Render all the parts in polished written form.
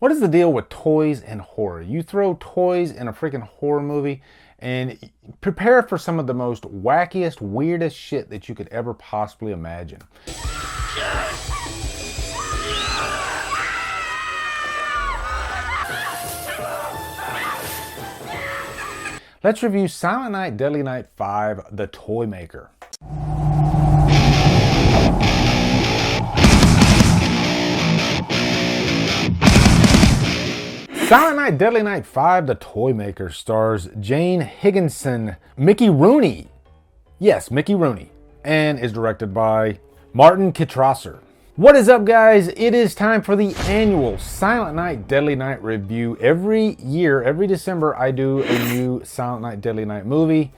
What is the deal with toys and horror? You throw toys in a freaking horror movie and prepare for some of the most wackiest, weirdest shit that you could ever possibly imagine. Let's review Silent Night, Deadly Night 5, The Toy Maker. Silent Night, Deadly Night 5, The Toy Maker stars Jane Higginson, Mickey Rooney. Yes, Mickey Rooney. And is directed by Martin Kitrosser. What is up, guys? It is time for the annual Silent Night, Deadly Night review. Every year, every December, I do a new Silent Night, Deadly Night movie.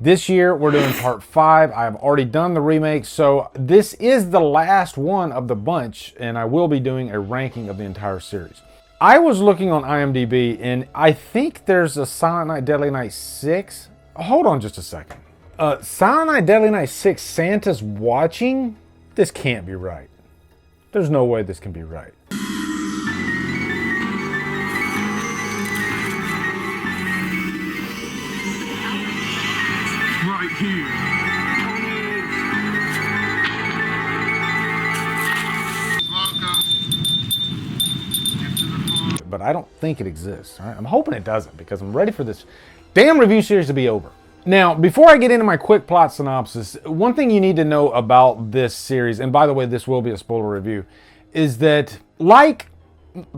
This year, we're doing part 5. I've already done the remake, so this is the last one of the bunch, and I will be doing a ranking of the entire series. I was looking on IMDb, and I think there's a Silent Night, Deadly Night 6. Hold on just a second. Silent Night, Deadly Night 6, Santa's Watching? This can't be right. There's no way this can be right. Right here. But I don't think it exists. All right? I'm hoping it doesn't, because I'm ready for this damn review series to be over. Now, before I get into my quick plot synopsis, one thing you need to know about this series, and by the way, this will be a spoiler review, is that like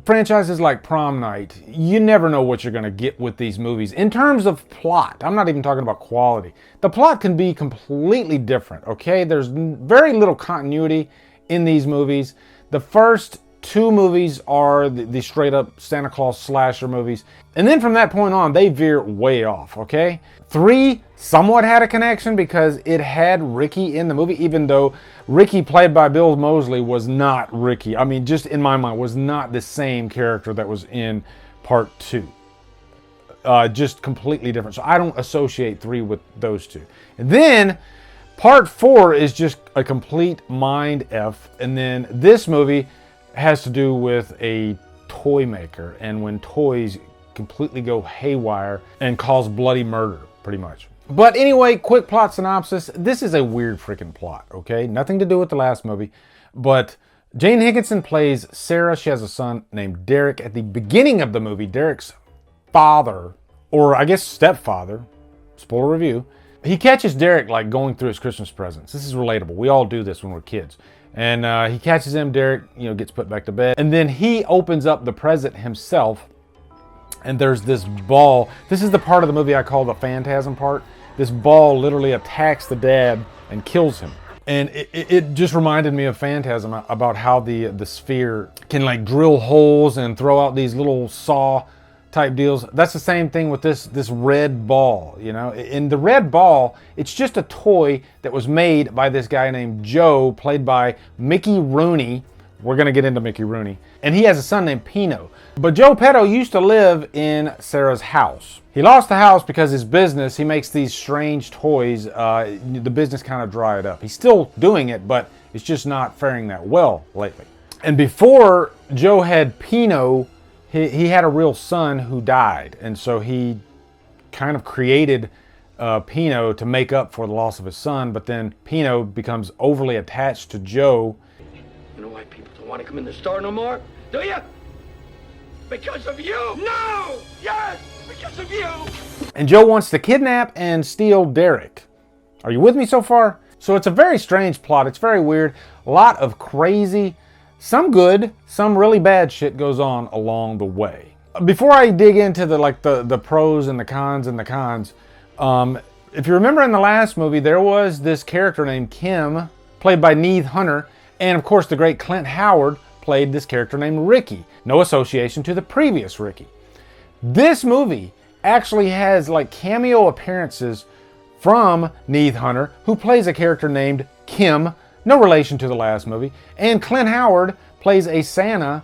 franchises like Prom Night, you never know what you're going to get with these movies. In terms of plot, I'm not even talking about quality. The plot can be completely different, okay? There's very little continuity in these movies. The first 2 movies are the straight up Santa Claus slasher movies. And then from that point on, they veer way off, okay? 3 somewhat had a connection because it had Ricky in the movie, even though Ricky, played by Bill Moseley, was not Ricky. I mean, just in my mind, was not the same character that was in part 2. Just completely different. So I don't associate 3 with those 2. And then part 4 is just a complete mind F. And then this movie has to do with a toy maker, and when toys completely go haywire and cause bloody murder, pretty much. But anyway, quick plot synopsis. This is a weird freaking plot, okay? Nothing to do with the last movie, but Jane Higginson plays Sarah. She has a son named Derek. At the beginning of the movie, Derek's father, or I guess stepfather, spoiler review, he catches Derek like going through his Christmas presents. This is relatable. We all do this when we're kids. And he catches him. Derek, gets put back to bed. And then he opens up the present himself. And there's this ball. This is the part of the movie I call the phantasm part. This ball literally attacks the dad and kills him. And it just reminded me of Phantasm, about how the sphere can like drill holes and throw out these little saw type deals. That's the same thing with this red ball, In the red ball, it's just a toy that was made by this guy named Joe, played by Mickey Rooney. We're gonna get into Mickey Rooney. And he has a son named Pino. But Joe Petto used to live in Sarah's house. He lost the house because his business, he makes these strange toys. The business kind of dried up. He's still doing it, but it's just not faring that well lately. And before Joe had Pino, he had a real son who died, and so he kind of created Pino to make up for the loss of his son, but then Pino becomes overly attached to Joe. You know why people don't want to come in the store no more? Do you? Because of you! No! Yes! Because of you! And Joe wants to kidnap and steal Derek. Are you with me so far? So it's a very strange plot. It's very weird. A lot of crazy, some good, some really bad shit goes on along the way. Before I dig into the pros and the cons, if you remember in the last movie, there was this character named Kim, played by Neith Hunter, and of course the great Clint Howard played this character named Ricky. No association to the previous Ricky. This movie actually has like cameo appearances from Neith Hunter, who plays a character named Kim, no relation to the last movie, and Clint Howard plays a Santa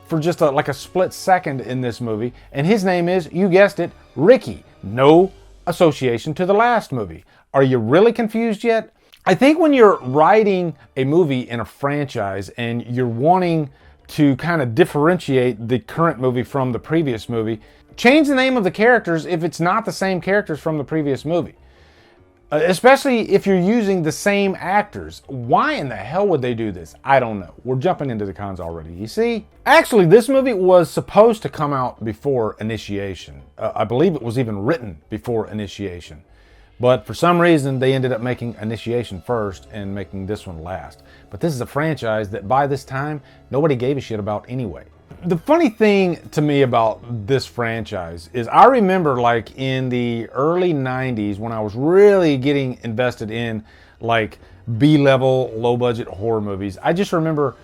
for just like a split second in this movie, and his name is, you guessed it, Ricky. No association to the last movie. Are you really confused yet? I think when you're writing a movie in a franchise and you're wanting to kind of differentiate the current movie from the previous movie. Change the name of the characters if it's not the same characters from the previous movie. Especially if you're using the same actors. Why in the hell would they do this? I don't know. We're jumping into the cons already, you see? Actually, this movie was supposed to come out before Initiation. I believe it was even written before Initiation. But for some reason, they ended up making Initiation first and making this one last. But this is a franchise that by this time, nobody gave a shit about anyway. The funny thing to me about this franchise is I remember like in the early 90s when I was really getting invested in like B-level, low-budget horror movies. I just remember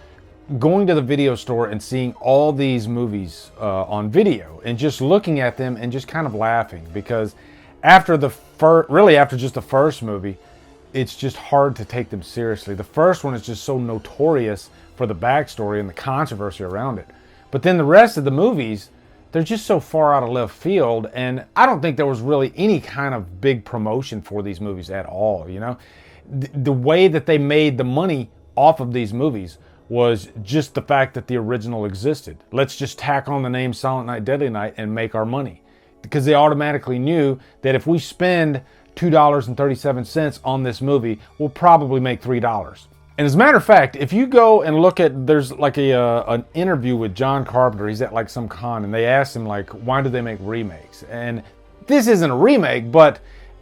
going to the video store and seeing all these movies on video and just looking at them and just kind of laughing because after after just the first movie, it's just hard to take them seriously. The first one is just so notorious for the backstory and the controversy around it. But then the rest of the movies, they're just so far out of left field, and I don't think there was really any kind of big promotion for these movies at all, you know? The way that they made the money off of these movies was just the fact that the original existed. Let's just tack on the name Silent Night, Deadly Night and make our money. Because they automatically knew that if we spend $2.37 on this movie, we'll probably make $3. And as a matter of fact, if you go and look at, there's like an interview with John Carpenter, he's at like some con, and they asked him like, why do they make remakes? And this isn't a remake, but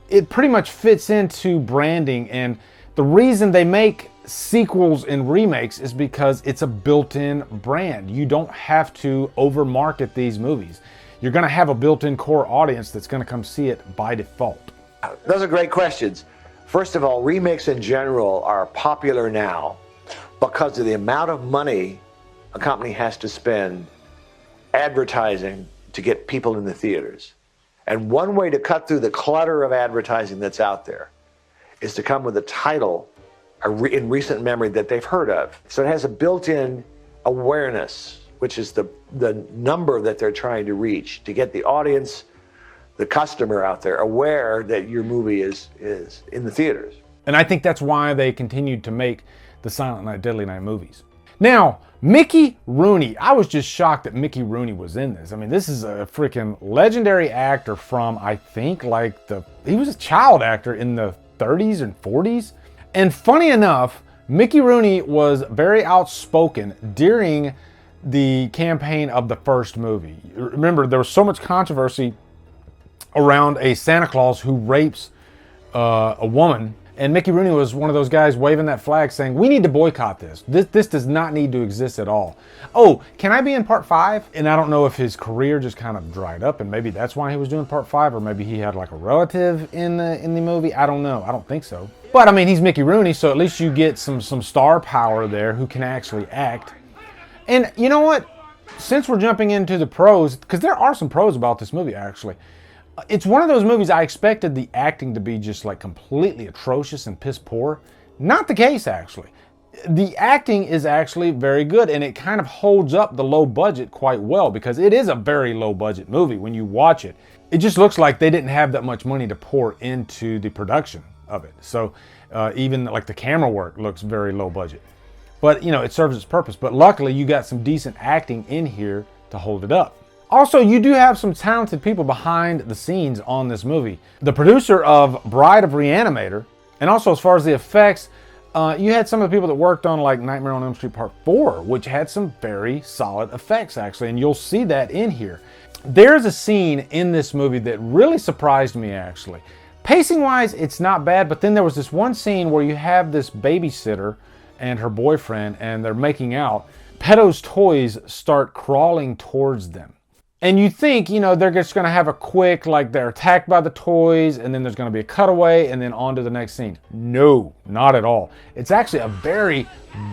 it pretty much fits into branding. And the reason they make sequels and remakes is because it's a built-in brand. You don't have to over-market these movies. You're gonna have a built-in core audience that's gonna come see it by default. Those are great questions. First of all, remakes in general are popular now because of the amount of money a company has to spend advertising to get people in the theaters. And one way to cut through the clutter of advertising that's out there is to come with a title in recent memory that they've heard of. So it has a built-in awareness, which is the number that they're trying to reach to get the audience, the customer out there aware that your movie is in the theaters. And I think that's why they continued to make the Silent Night, Deadly Night movies. Now, Mickey Rooney. I was just shocked that Mickey Rooney was in this. I mean, this is a freaking legendary actor from, I think, like he was a child actor in the 30s and 40s. And funny enough, Mickey Rooney was very outspoken during the campaign of the first movie. Remember, there was so much controversy around a Santa Claus who rapes a woman, and Mickey Rooney was one of those guys waving that flag saying, we need to boycott this. This does not need to exist at all. Oh, can I be in part 5? And I don't know if his career just kind of dried up and maybe that's why he was doing part 5, or maybe he had like a relative in the movie. I don't know. I don't think so. But I mean, he's Mickey Rooney, so at least you get some star power there who can actually act. And you know what? Since we're jumping into the pros, because there are some pros about this movie actually. It's one of those movies I expected the acting to be just like completely atrocious and piss poor. Not the case actually. The acting is actually very good and it kind of holds up the low budget quite well because it is a very low budget movie when you watch it. It just looks like they didn't have that much money to pour into the production of it. So even like the camera work looks very low budget. But you know, it serves its purpose. But luckily you got some decent acting in here to hold it up. Also, you do have some talented people behind the scenes on this movie. The producer of Bride of Reanimator, and also as far as the effects, you had some of the people that worked on like Nightmare on Elm Street Part 4, which had some very solid effects actually, and you'll see that in here. There's a scene in this movie that really surprised me actually. Pacing-wise, it's not bad, but then there was this one scene where you have this babysitter and her boyfriend, and they're making out. Pedo's toys start crawling towards them. And you think, you know, they're just going to have a quick, like they're attacked by the toys, and then there's going to be a cutaway, and then on to the next scene. No, not at all. It's actually a very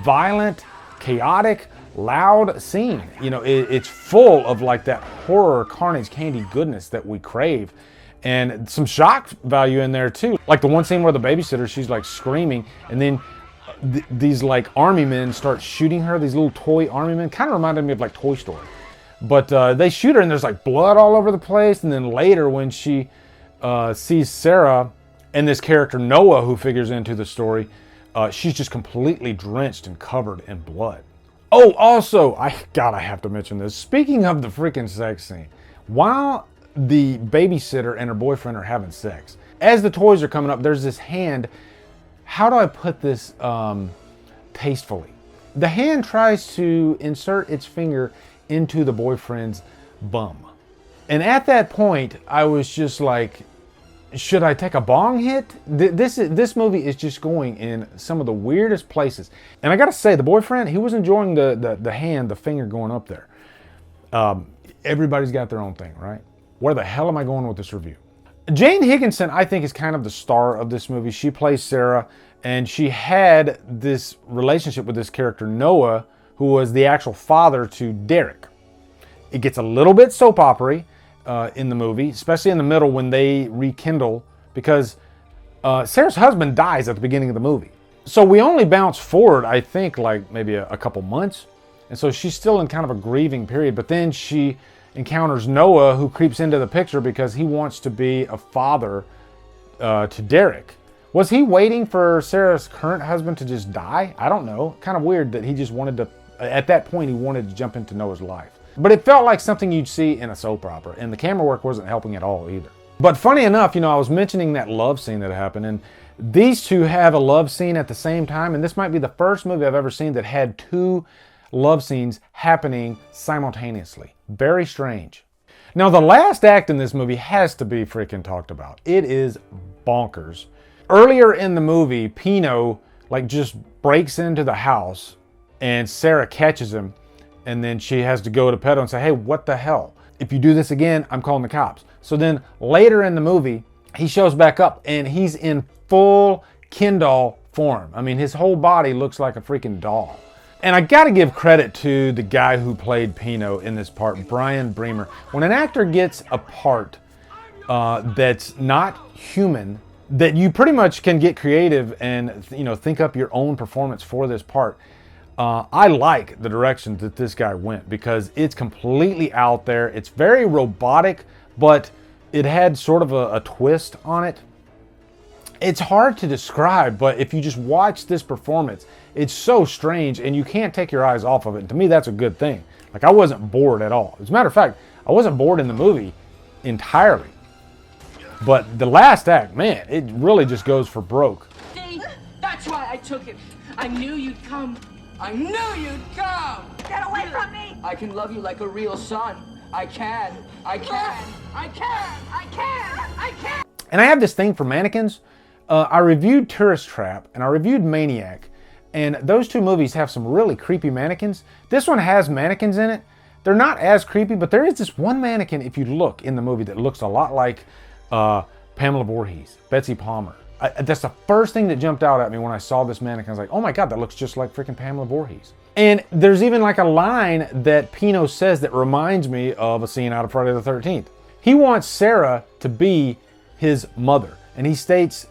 violent, chaotic, loud scene. You know, it's full of like that horror, carnage, candy goodness that we crave. And some shock value in there too. Like the one scene where the babysitter, she's like screaming, and then these like army men start shooting her, these little toy army men. Kind of reminded me of like Toy Story. But they shoot her and there's like blood all over the place. And then later when she sees Sarah and this character Noah who figures into the story, she's just completely drenched and covered in blood. Oh, also, I have to mention this. Speaking of the freaking sex scene, while the babysitter and her boyfriend are having sex, as the toys are coming up, there's this hand. How do I put this tastefully? The hand tries to insert its finger into the boyfriend's bum. And at that point, I was just like, should I take a bong hit? This movie is just going in some of the weirdest places. And I gotta say, the boyfriend, he was enjoying the hand, the finger going up there. Everybody's got their own thing, right? Where the hell am I going with this review? Jane Higginson, I think, is kind of the star of this movie. She plays Sarah, and she had this relationship with this character, Noah, who was the actual father to Derek. It gets a little bit soap opera in the movie, especially in the middle when they rekindle, because Sarah's husband dies at the beginning of the movie. So we only bounce forward, I think, like maybe a couple months. And so she's still in kind of a grieving period, but then she encounters Noah, who creeps into the picture because he wants to be a father to Derek. Was he waiting for Sarah's current husband to just die? I don't know. Kind of weird that he just wanted to, at that point, he wanted to jump into Noah's life. But it felt like something you'd see in a soap opera, and the camera work wasn't helping at all either. But funny enough, I was mentioning that love scene that happened, and these two have a love scene at the same time, and this might be the first movie I've ever seen that had two love scenes happening simultaneously. Very strange. Now, the last act in this movie has to be freaking talked about. It is bonkers. Earlier in the movie, Pino just breaks into the house, and Sarah catches him, and then she has to go to Pedo and say, hey, what the hell? If you do this again, I'm calling the cops. So then later in the movie, he shows back up, and he's in full Kindle form. I mean, his whole body looks like a freaking doll. And I gotta give credit to the guy who played Pino in this part, Brian Bremer. When an actor gets a part that's not human, that you pretty much can get creative and think up your own performance for this part. I like the direction that this guy went because it's completely out there. It's very robotic, but it had sort of a twist on it. It's hard to describe, but if you just watch this performance, it's so strange and you can't take your eyes off of it. And to me, that's a good thing. I wasn't bored at all. As a matter of fact, I wasn't bored in the movie entirely. But the last act, man, it really just goes for broke. See, that's why I took him. I knew you'd come. I knew you'd come. Get away from me! I can love you like a real son. I can. I can. I can. I can. I can. And I have this thing for mannequins. I reviewed Tourist Trap and I reviewed Maniac. And those two movies have some really creepy mannequins. This one has mannequins in it. They're not as creepy, but there is this one mannequin, if you look in the movie, that looks a lot like Pamela Voorhees, Betsy Palmer. That's the first thing that jumped out at me when I saw this mannequin. I was like, oh my God, that looks just like freaking Pamela Voorhees. And there's even a line that Pino says that reminds me of a scene out of Friday the 13th. He wants Sarah to be his mother. And he states,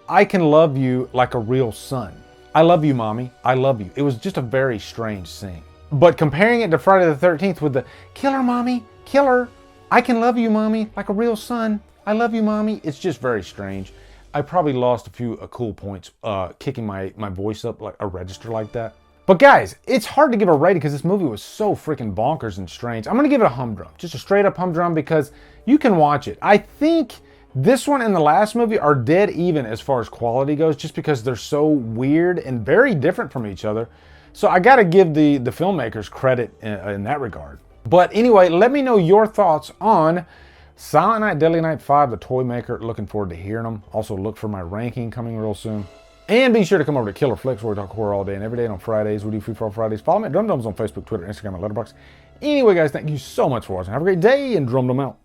I can love you like a real son. I love you, mommy. I love you. It was just a very strange scene. But comparing it to Friday the 13th with the kill her, mommy, kill her. I can love you, mommy, like a real son. I love you, mommy. It's just very strange. I probably lost a few cool points kicking my voice up like a register like that. But guys, it's hard to give a rating because this movie was so freaking bonkers and strange. I'm going to give it a humdrum. Just a straight up humdrum because you can watch it. I think this one and the last movie are dead even as far as quality goes just because they're so weird and very different from each other. So I got to give the filmmakers credit in that regard. But anyway, let me know your thoughts on Silent Night, Deadly Night 5, the Toy Maker. Looking forward to hearing them. Also look for my ranking coming real soon. And be sure to come over to Killer Flicks where we talk horror all day and every day. And on Fridays, we do Free For All Fridays. Follow me at Drumdums on Facebook, Twitter, Instagram, and Letterboxd. Anyway, guys, thank you so much for watching. Have a great day and Drumdum out.